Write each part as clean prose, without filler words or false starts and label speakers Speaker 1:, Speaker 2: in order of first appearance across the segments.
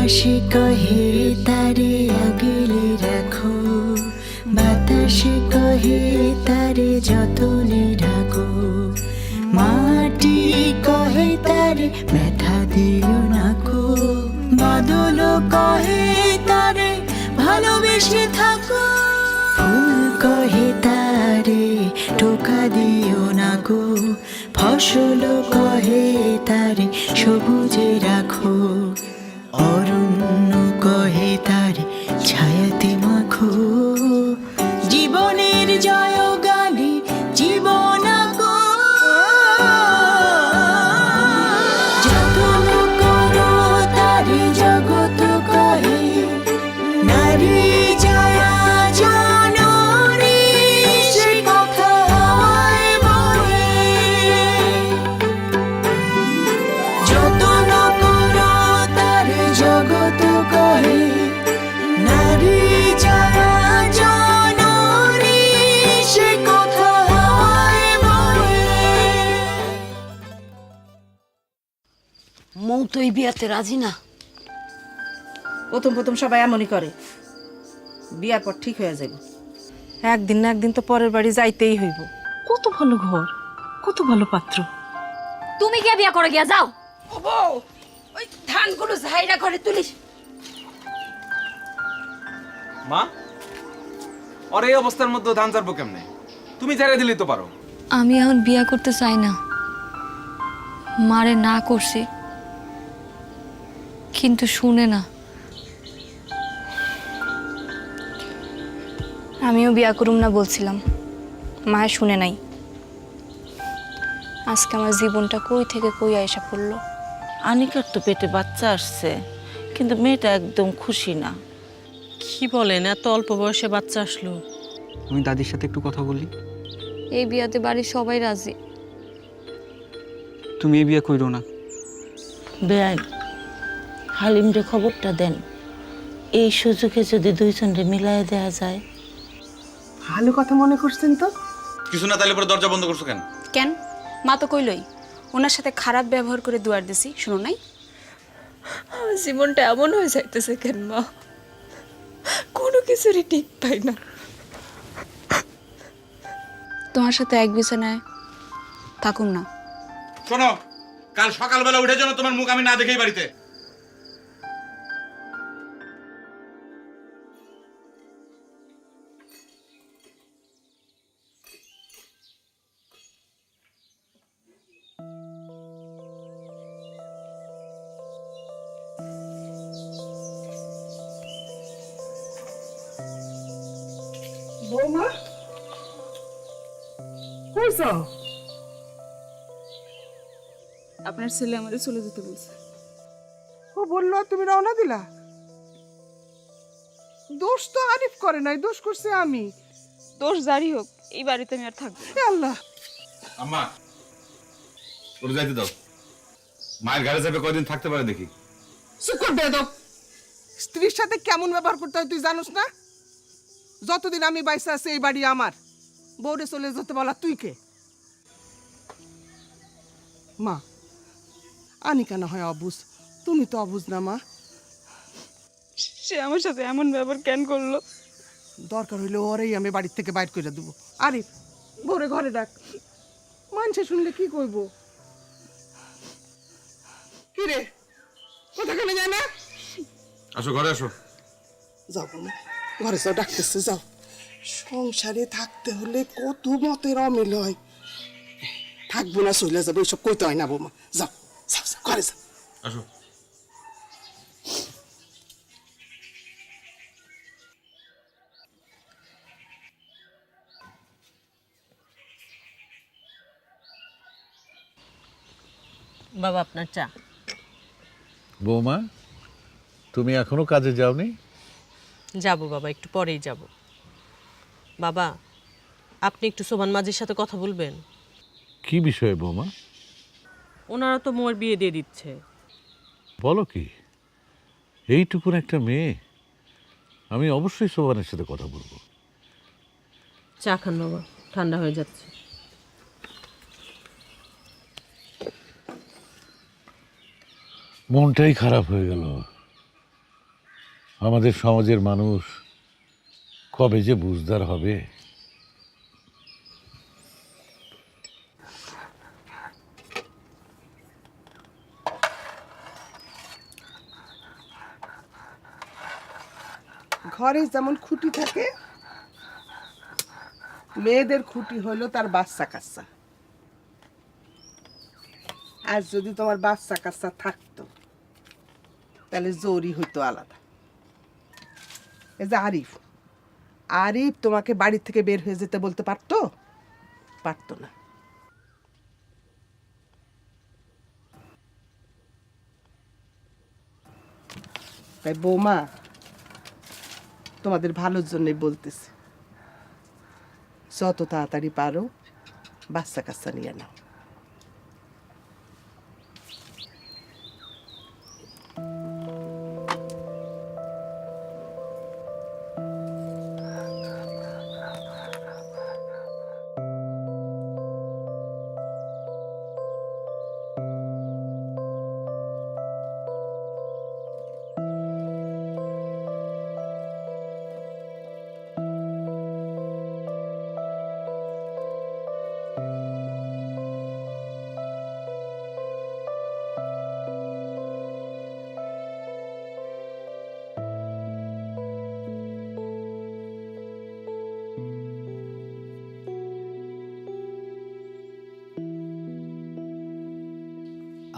Speaker 1: আকাশে কহে তারে আগলে রাখো, বাতাসে কহে তারে যতনে ঢাকো, মাটি কহে তারে ব্যথা দিও নাকো, বাদল কহে তারে ভালোবেসে থাকো, ফুল কহে তারে টোকা দিও নাকো, ফসল কহে তারে সবুজে রাখো, অরণ্য কহে তারে ছায়াতে মাখো, জীবনের জয় গানে জীবন আগো, যতন করো তারে জগৎ কহে, নারী জয়া জননী সে কথা হয় বহে, যতন করো তারে জগৎ কহে, নারী জয়া জননী সে কথা হয় বহে।
Speaker 2: মৌ তো এই বিয়াতে রাজি না।
Speaker 3: প্রথম প্রথম সবাই এমনই করে, বিয়ার পর ঠিক হয়ে যাবে।
Speaker 4: একদিন না একদিন তো পরের বাড়ি যাইতেই হইব। কত ভালো ঘর, কত ভালো পাত্র।
Speaker 2: তুমি কে বিয়া করে গিয়া যাও। ও বউ, ওই ধানগুলো ঝাইরা ঘরে তুলিস।
Speaker 5: মা, আর এই অবস্থার মধ্যে ধান চারবো কেমনে? তুমি ছেড়ে দিলেই তো পারো।
Speaker 6: আমি এখন বিয়া করতে চাই না, মারে না করছি কিন্তু শুনে না।
Speaker 7: আমিও বিয়া করুম না বলছিলাম, মায়া শুনে নাই। আজকে আমার জীবনটা কই থেকে কই আয়সা পড়লো।
Speaker 8: আনিকার তো পেটে বাচ্চা আসছে, কিন্তু মেয়েটা একদম খুশি না।
Speaker 4: কি বলেন, এত অল্প বয়সে বাচ্চা আসলো?
Speaker 9: আমি দাদির সাথে একটু কথা বলি।
Speaker 6: এই বিয়াতে বাড়ির সবাই রাজি।
Speaker 9: তুমি এই বিয়ে কইরো না।
Speaker 8: বেআইন, হালিমরে খবরটা দেন। এই সুযোগে যদি দুইজনরে মিলাইয়া দেয়া যায়।
Speaker 3: ভালো কথা মনে করছেন তো।
Speaker 5: কিছু না, তাহলে পরে দরজা বন্ধ করছো কেন?
Speaker 7: কেন? মা তো কইলই ওনার সাথে খারাপ ব্যবহার করে দুয়ার দিছি, শুনো নাই?
Speaker 6: আমার জীবনটা এমন হয়ে যাইতেছে কেন মা, কোনো কিছুরই ঠিক পাই না।
Speaker 7: তোমার সাথে এক বিছানায় থাকুম না।
Speaker 5: শোনো, কাল সকালবেলা উঠে যেন তোমার মুখ আমি না দেখেই বাড়িতে।
Speaker 3: বৌমা কইছ?
Speaker 7: আপনার ছেলে আমাদের চলে যেতে বলছে।
Speaker 3: ও বললো তুমি রওনা দিলা? দোষ তো আরিফ করে নাই, দোষ করছে আমি।
Speaker 7: দোষ জারি হোক, এই বাড়িতে আমি আর থাকবো না।
Speaker 3: এ আল্লাহ,
Speaker 5: আম্মা, ওরে যাইতে দাও। মায়ের ঘরে যাবে, কয়দিন থাকতে পারে দেখি।
Speaker 3: চুপ কর বেয়াদব। স্ত্রীর সাথে কেমন ব্যবহার করতে হয় তুই জানোস না? যতদিন আমি বাইসা আছি এই বাড়ি আমার, বউরে চলে যেতে বলা তুই কে? মা, আনিকা না হয় অবুঝ, তুমি তো অবুঝ না মা।
Speaker 7: সে আমার সাথে এমন ব্যবহার কেন করলো?
Speaker 3: দরকার হইলে ওরেই আমি বাড়ির থেকে বাইর করে দেবো। আরিফ, বউরে ঘরে ডাক। মানুষে শুনলে কি কইব? কি রে, কোথাখানে যায় না?
Speaker 5: আসো, ঘরে আসো।
Speaker 3: যাও না, ঘরে যাও, ডাকতেছে, যাও। সংসারে থাকতে হলে কত মতের অমিল হয়। থাকবো না, চলে যাবো, এইসব কইতে হয় না বৌমা। যাও যাও যাও, ঘরে যাও।
Speaker 5: আসো।
Speaker 4: বাবা আপনার চা।
Speaker 10: বৌমা, তুমি এখনো কাজে যাওনি?
Speaker 4: যাবো বাবা, একটু পরেই যাব। বাবা, আপনি একটু সোমান মাঝির সাথে কথা বলবেন।
Speaker 10: কি বিষয়ে বৌমা?
Speaker 4: ওনারা তো মোর বিয়ে দিয়ে দিচ্ছে।
Speaker 10: বলো কি, এইটুকুন একটা মেয়ে? আমি অবশ্যই সোহানের সাথে কথা বলবো।
Speaker 4: চা খান বাবা, ঠান্ডা হয়ে যাচ্ছে।
Speaker 10: মনটাই খারাপ হয়ে গেল। আমাদের সমাজের মানুষ কবে যে বুঝদার হবে।
Speaker 3: ঘরে যেমন খুঁটি থাকে, মেয়েদের খুঁটি হইলো তার বাচ্চা কাচ্চা। আজ যদি তোমার বাচ্চা কাচ্চা থাকতো তাহলে জোরই হইতো আলাদা। এই যে আরিফ, আরিফ তোমাকে বাড়ি থেকে বের হয়ে যেতে বলতে পারতো? পারতো না। তাই বৌমা, তোমাদের ভালোর জন্যই বলতেছি, যত তাড়াতাড়ি পারো বাচ্চা কাচ্চা নিয়ে নাও।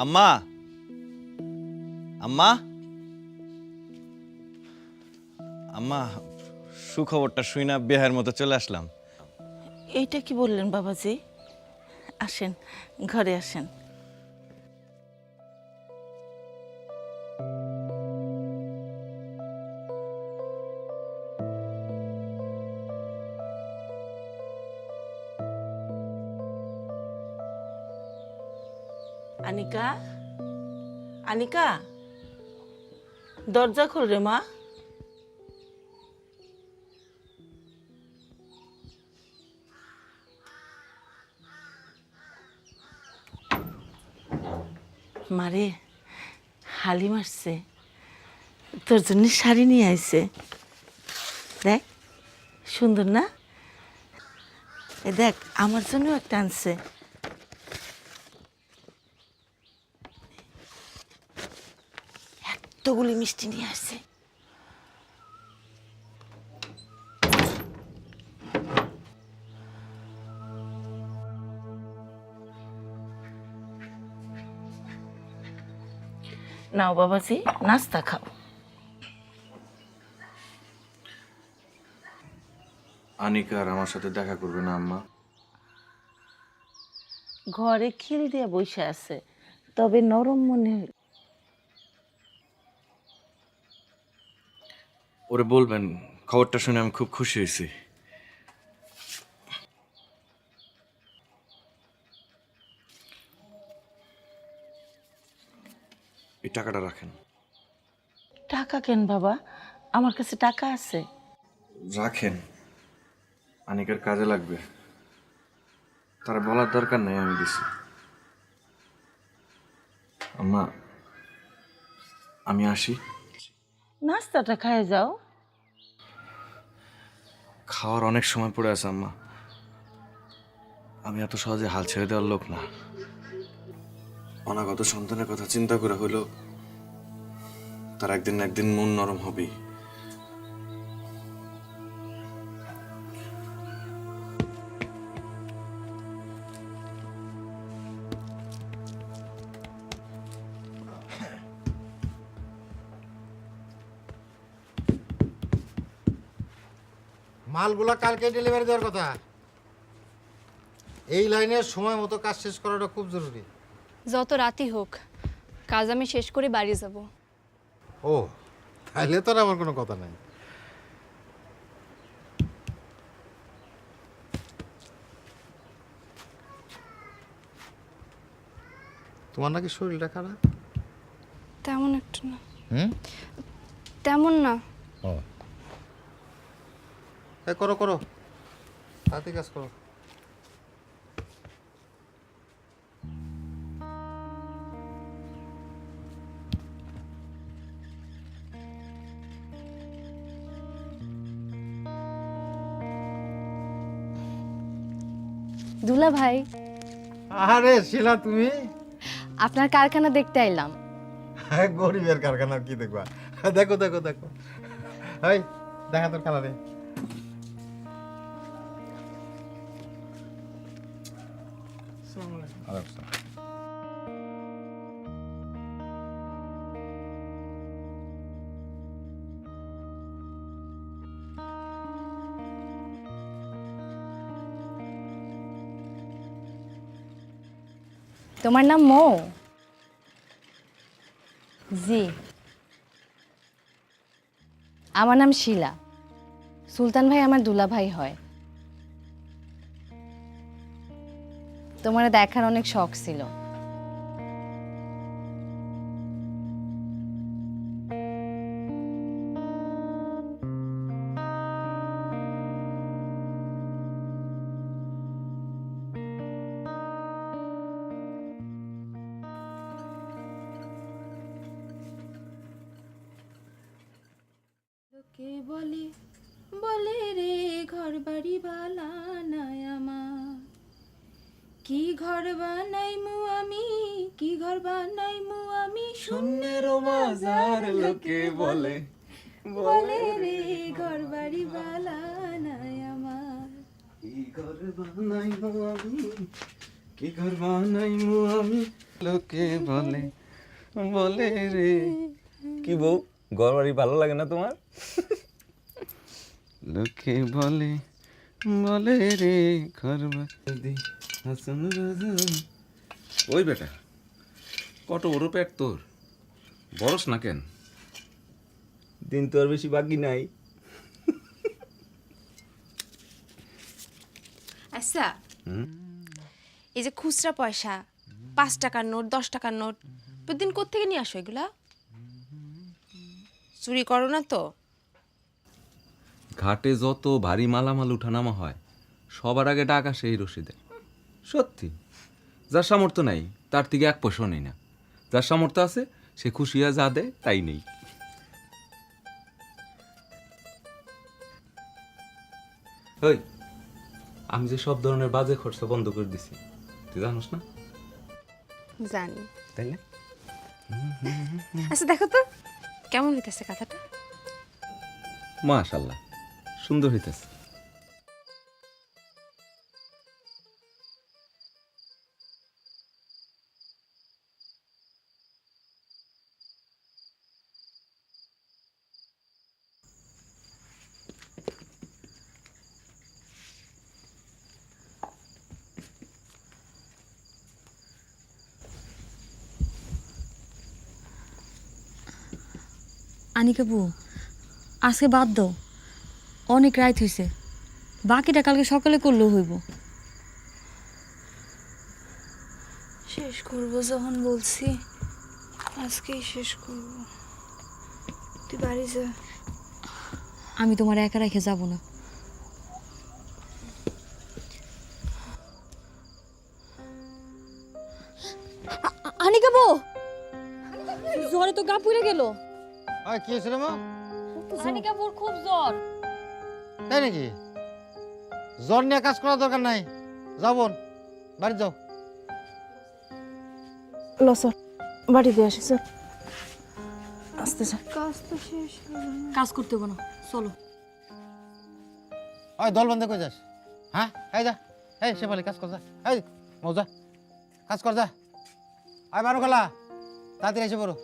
Speaker 11: আম্মা, আম্মা, আম্মা, সুখবরটা শুই না বেহার মতো চলে আসলাম।
Speaker 8: এইটা কি বললেন বাবাজি? আসেন, ঘরে আসেন। আনিকা, আনিকা, দরজা খোল রে মা। মারে, হালিম আসছে, তোর জন্য শাড়ি নিয়ে আইছে। দেখ, সুন্দর না? এ দেখ, আমার জন্য একটা আনছে। এতগুলি মিষ্টি নিয়ে আসছে। নাও বাবাজি, নাস্তা খাও।
Speaker 11: আনিকা আর আমার সাথে দেখা করবে না আম্মা?
Speaker 8: ঘরে খিল দিয়ে বসে আছে, তবে নরম মনে হইল।
Speaker 11: ওরে বলবেন খবরটা শুনে আমি খুব খুশি হয়েছি। এই টাকাটা রাখেন।
Speaker 8: টাকা কেন বাবা? আমার কাছে টাকা আছে।
Speaker 11: রাখেন, আনিকার কাজে লাগবে। তারা বলার দরকার নেই আমি দিছি। আম্মা, আমি আসি।
Speaker 8: নাস্তাটা খায় যাও।
Speaker 11: খাওয়ার অনেক সময় পড়ে আছে আম্মা। আমি এত সহজে হাল ছেড়ে দেওয়ার লোক না। অনাগত সন্তানের কথা চিন্তা করে হইল তার একদিন না একদিন মন নরম হবেই।
Speaker 12: মালগুলা কালকে ডেলিভারি দেওয়ার কথা। এই লাইনে সময় মতো কাজ শেষ করাটা খুব জরুরি।
Speaker 6: যত রাতই হোক, কাজ আমি শেষ করে বাড়ি যাব।
Speaker 12: ও, তাহলে তো আর আমার কোনো কথা নাই। তোমার নাকি শরীরটা খারাপ?
Speaker 6: তেমন একটু না।
Speaker 12: হুম,
Speaker 6: তেমন না।
Speaker 12: ও, করো করো, তাড়াতাড়ি কাজ করো।
Speaker 6: দুলা ভাই,
Speaker 12: আরে শিলা তুমি
Speaker 6: আপনার কারখানা দেখতে আইলাম।
Speaker 12: গরিবের কারখানার কি দেখবা? দেখো দেখো দেখো, এই দেখা তোর খেলা রে।
Speaker 6: তোমার নাম মৌ? জি। আমার নাম শিলা। সুলতান ভাই আমার দুলা ভাই হয়। তোমার দেখার অনেক শখ ছিল।
Speaker 7: লোকে বলে বলে রে ঘর বাড়ি বালা নাই আমার, কি ঘর বানাইমু আমি, কি ঘর বানাইমু আমি, শূন্যের মাজার লোকে বলে বলে রে ঘর বাড়ি বালা নাই আমার,
Speaker 11: কি ঘর বানাইমু আমি, কি ঘর বানাইমু আমি, লোকে বলে বলে রে। কি বউ, ঘর বাড়ি ভালো লাগে না তোমার? লোকে বলে বলে রে ঘর বাড়ি হাসান রাজা। ওই বেটা, কত বড় পেট তোর, বরস না কেন? দিন তো আর বেশি বাকি নাই।
Speaker 7: আচ্ছা, এই যে খুচরা পয়সা 5 টাকার নোট 10 টাকার নোট প্রতিদিন কোত্থেকে নিয়ে আসো এগুলা? চুরি করো না তো?
Speaker 11: ঘাটে যত ভারী মালামাল উঠানামা হয় সবার আগে ডাক আসে এই রশিদে। সত্যি, যার সামর্থ্য নাই তার থেকে 1 পয়সাও নেই না, যার সামর্থ্য আছে সে খুশিয়া যা দেয় তাই নেই। ওই, আমি যে সব ধরনের বাজে খরচা বন্ধ করে দিছি, তুই জানোস না?
Speaker 7: জানি।
Speaker 11: তাই না?
Speaker 7: আচ্ছা দেখো তো কেমন হইতেছে কথাটা।
Speaker 11: মাশাআল্লাহ, সুন্দর হইতেছে।
Speaker 2: আনিকা বউ, আজকে বাদ দাও, অনেক রাত হয়েছে, বাকিটা কালকে সকালে করলেও হইব।
Speaker 6: শেষ করবো যখন বলছি, আজকেই শেষ করব। তুই বাড়ি যা।
Speaker 2: আমি তোমার একা রেখে যাব না। আনিকা বউ, জ্বরে তো গা পুড়ে গেল।
Speaker 12: কি হয়েছে রে মা?
Speaker 2: আনিকা বউর খুব জ্বর।
Speaker 12: তাই নাকি? জ্বর নিয়ে কাজ করার দরকার নাই, যাও বোন, বাড়ি যাও।
Speaker 6: লসর বাড়ি দিয়ে আসি, স্যার আসতে স্যার। কাজ তো শেষ হলো না।
Speaker 2: কাজ করতে হবে না, চলো।
Speaker 12: ওই দল বন্ধ করে যাস? হ্যাঁ, এই যা, এই শেফালি কাজ কর যা, এই মজা কাজ কর যা। আয় বারো খেলা, তাড়াতাড়ি এসে পড়ো।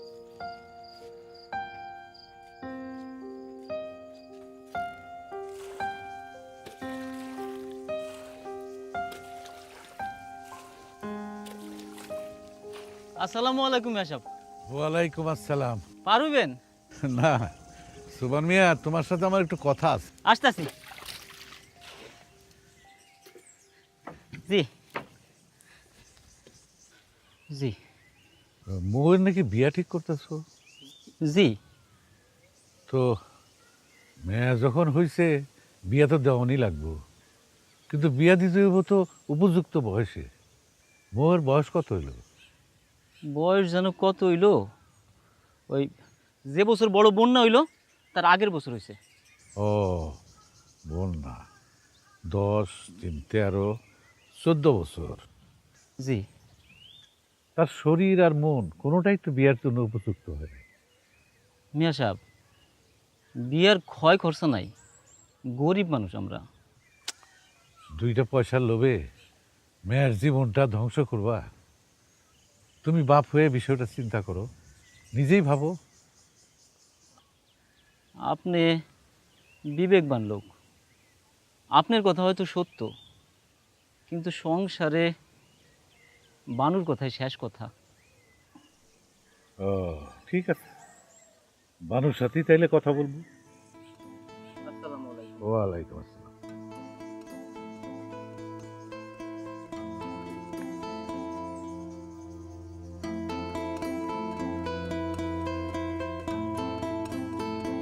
Speaker 9: আসসালামু আলাইকুম আশাব।
Speaker 10: ওয়ালাইকুম আসসালাম।
Speaker 9: পারবেন?
Speaker 10: না সুবহান মিয়া, তোমার সাথে আমার একটু কথা আছে।
Speaker 9: আসতেছি। জি জি
Speaker 10: মোয়ের নাকি বিয়া ঠিক করতেছো?
Speaker 9: জি।
Speaker 10: তো মেয়া যখন হয়েছে বিয়া তো দেওয়ানই লাগবো, কিন্তু বিয়া দিতে হইব তো উপযুক্ত বয়সে। মোয়ের বয়স কত হইল?
Speaker 9: বয়স যেন কত হইলো, ওই যে বছর বড় বন্যা হইলো তার আগের বছর হয়েছে।
Speaker 10: ও বল না, 10, 3, 13, বছর।
Speaker 9: জি।
Speaker 10: তার শরীর আর মন কোনোটাই তো বিয়ের জন্য উপযুক্ত হয় না।
Speaker 9: মিয়া সাহেব, বিয়ের ক্ষয় খরচা নাই, গরিব মানুষ আমরা।
Speaker 10: 2টা পয়সার লোভে মেয়ের জীবনটা ধ্বংস করবা? তুমি বাপ হয়ে বিষয়টা চিন্তা করো, নিজেই ভাবো।
Speaker 9: আপনি বিবেকবান লোক, আপনার কথা হয়তো সত্য, কিন্তু সংসারে বানুর কথাই শেষ কথা।
Speaker 10: ও ঠিক আছে, বানুর সাথেই তাইলে কথা বলবো। ওয়ালাইকুম আসসালাম।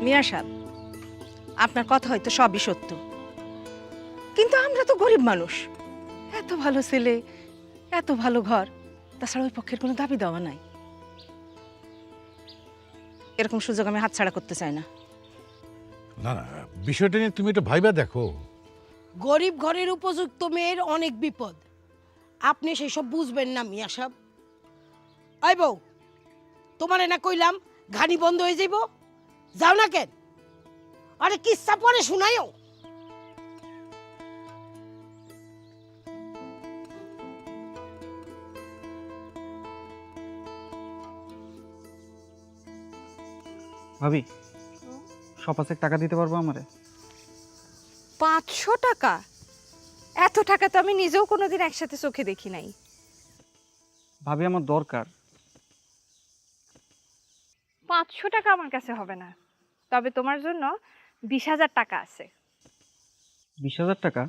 Speaker 13: মিয়া সাহেব, আপনার কথা হয়তো সবই সত্য, কিন্তু আমরা তো গরিব মানুষ। এত ভালো ছেলে, এত ভালো ঘর, তাছাড়া ওই পক্ষের কোনো দাবি দেওয়া নাই। এরকম সুযোগ আমি হাতছাড়া করতে চাই না।
Speaker 10: না না, বিষয়টা নিয়ে তুমি একটু ভাইবা দেখো।
Speaker 14: গরিব ঘরের উপযুক্ত মেয়ের অনেক বিপদ, আপনি সেই সব বুঝবেন না মিয়া সাহেব। আই বউ, তোমার না কইলাম ঘানি বন্ধ হয়ে যাইব, যাও না কেন? আরে কিচ্ছা পরে শুনাইও।
Speaker 15: ভাবি, সপাসের টাকা দিতে পারবো আমারে?
Speaker 6: 500 টাকা? এত টাকা তো আমি নিজেও কোনোদিন একসাথে চোখে দেখি নাই।
Speaker 15: ভাবি, আমার দরকার।
Speaker 6: 500 টাকা আমার কাছে হবে না, তবে তোমার জন্য 20,000 টাকা আছে।
Speaker 15: 20,000 টাকা?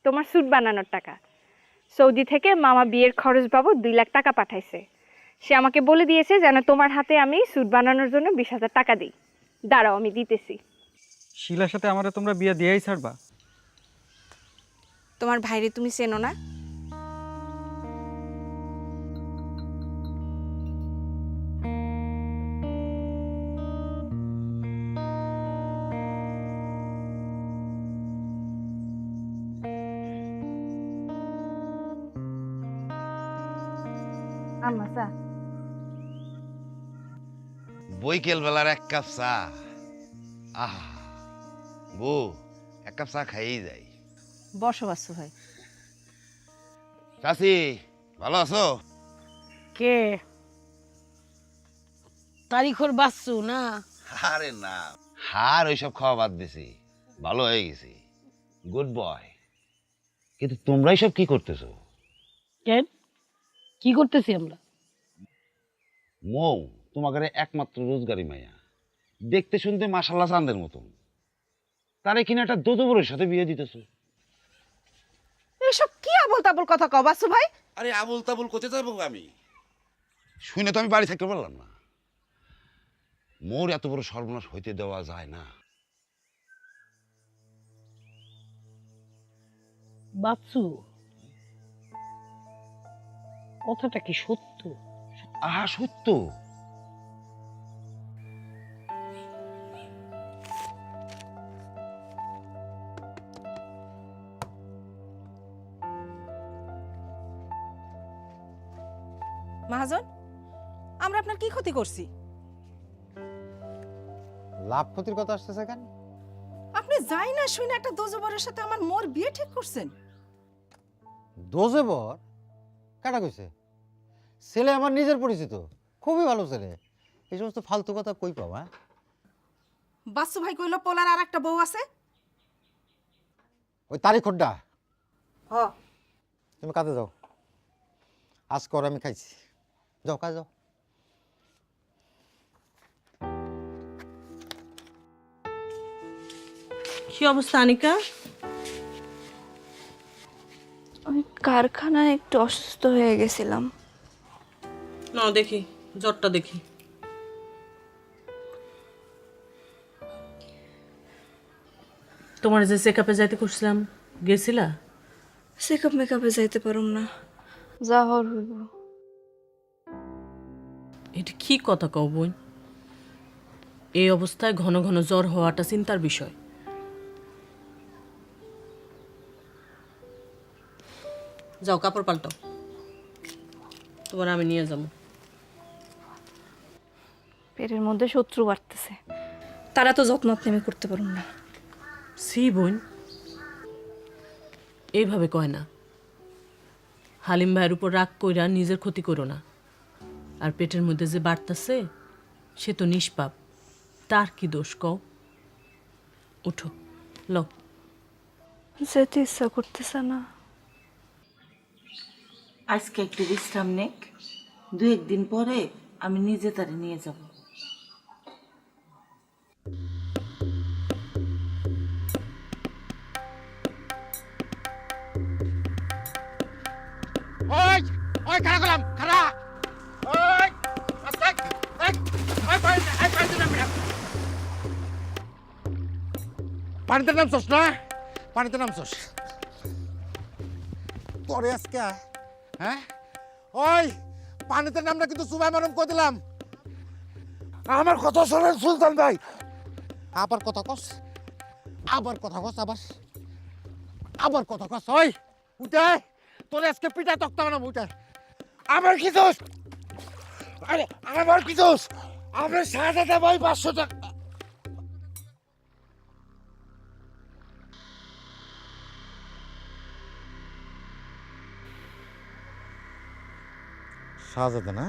Speaker 6: তোমার স্যুট বানানোর টাকা। সৌদি থেকে মামা বিয়ের খরচ বাবদ 2 লাখ টাকা পাঠাইছে। সে আমাকে বলে দিয়েছে যেন তোমার হাতে আমি স্যুট বানানোর জন্য 20,000 টাকা দিই। দাঁড়াও, আমি দিতেছি।
Speaker 15: শিলার সাথে আমারে তোমরা বিয়ে দিয়েই ছাড়বা?
Speaker 6: তোমার ভাইরে তুমি চেনো না? আম্মা চা।
Speaker 12: বৈকেল বেলার 1 কাপ চা, আহা বউ, 1 কাপ চা খাইয়েই যাই।
Speaker 13: বসো বাসু ভাই।
Speaker 12: চাচি, ভালো আছো?
Speaker 14: কে? তারিখর বাচ্চু না?
Speaker 12: আরে না, হার ওইসব খাওয়া বাদ দিছি, ভালো হয়ে গেছি, গুড বয়। কিন্তু তোমরা সব কি করতেছো?
Speaker 14: কেন কি করতেছি আমরা?
Speaker 12: মৌ তোমাদের একমাত্র রোজগারি মাইয়া, দেখতে শুনতে মাশাআল্লাহ চাঁদের মতন, তারে কিনা একটা দোদবরের সাথে বিয়ে দিতেছো।
Speaker 13: এসব কি আবল তাবল কথা কও বাসু ভাই?
Speaker 12: আরে আবল তাবল কোথায় যাবো আমি? শুনে তো আমি বাড়ি থাকতে পারলাম না। মোর এত বড় সর্বনাশ হইতে দেওয়া যায় না।
Speaker 14: বাচ্চু, কথাটা কি সত্য?
Speaker 12: আহা সত্য।
Speaker 13: মহাজন, আমরা আপনার কি ক্ষতি করছি?
Speaker 12: লাভ ক্ষতির কথা আসতেছে কেন?
Speaker 13: আপনি যাই না শুনে একটা দোজবরের সাথে আমার মোর বিয়ে ঠিক করছেন।
Speaker 12: দোজবর কাটা কইছে? ছেলে আমার নিজের পরিচিত, খুবই ভালো ছেলে। এই সমস্ত ফালতু কথা কই পাও? হ্যাঁ,
Speaker 13: বাসু ভাই কইলো পোলার আর একটা বউ আছে।
Speaker 12: ওই তারিখ খোড্ডা।
Speaker 13: হ,
Speaker 12: তুমি কাজে যাও, আজ কর আমি খাইছি, যাও কাজে যাও।
Speaker 4: কি অবস্থা আনিকা?
Speaker 6: আমি কারখানায় একটু অসুস্থ হয়ে গেছিলাম।
Speaker 4: না দেখি, জ্বরটা দেখি। তোমার যে চেকআপে যাইতে করছিলাম, গেছিলা?
Speaker 6: চেকআপ মেকআপে যাইতে পারুম না, যা হর হইব।
Speaker 4: এটা কি কথা কও বোন? এই অবস্থায় ঘন ঘন জ্বর হওয়াটা চিন্তার বিষয়। যাও কাপড় পাল্টাও, তোমার আমি নিয়ে যাবো।
Speaker 6: পেটের মধ্যে শত্রু বাড়তেছে, তারা তো যত্ন আমি করতে পারুম না।
Speaker 4: সি বোন, এইভাবে কয় না। হালিম ভাইয়ের উপর রাগ কইরা নিজের ক্ষতি করো না। আর পেটের মধ্যে যে বাড়তাছে সে তো নিষ্পাপ, তার কি দোষ কও? উঠো, লও।
Speaker 6: যেতে ইচ্ছা করতেছে না।
Speaker 8: আজকে একটু বিশ্রাম নেক, দু একদিন পরে আমি নিজে তারে নিয়ে যাব।
Speaker 16: ওই ওই খাড়া করলাম, খাড়া। ওই আস্তে পানিতে নামছস না? পানিতে নামছস পরে আজকে? হ্যাঁ, ওই পানিতে নামটা কিন্তু সুবাই মারুম কই দিলাম। আমার কথা শোনেন সুলতান ভাই। আবার কথা কস, আবার কথা কস, আবার কথা কস। ওই উঠে, তোর আজকে পিঠা তক্তা বানাবো। উঠে। আমার কি দোষ? আরে আমার কি দোষ? আমার সাজাতে ভাই 500 টাকা। সাজাতে না?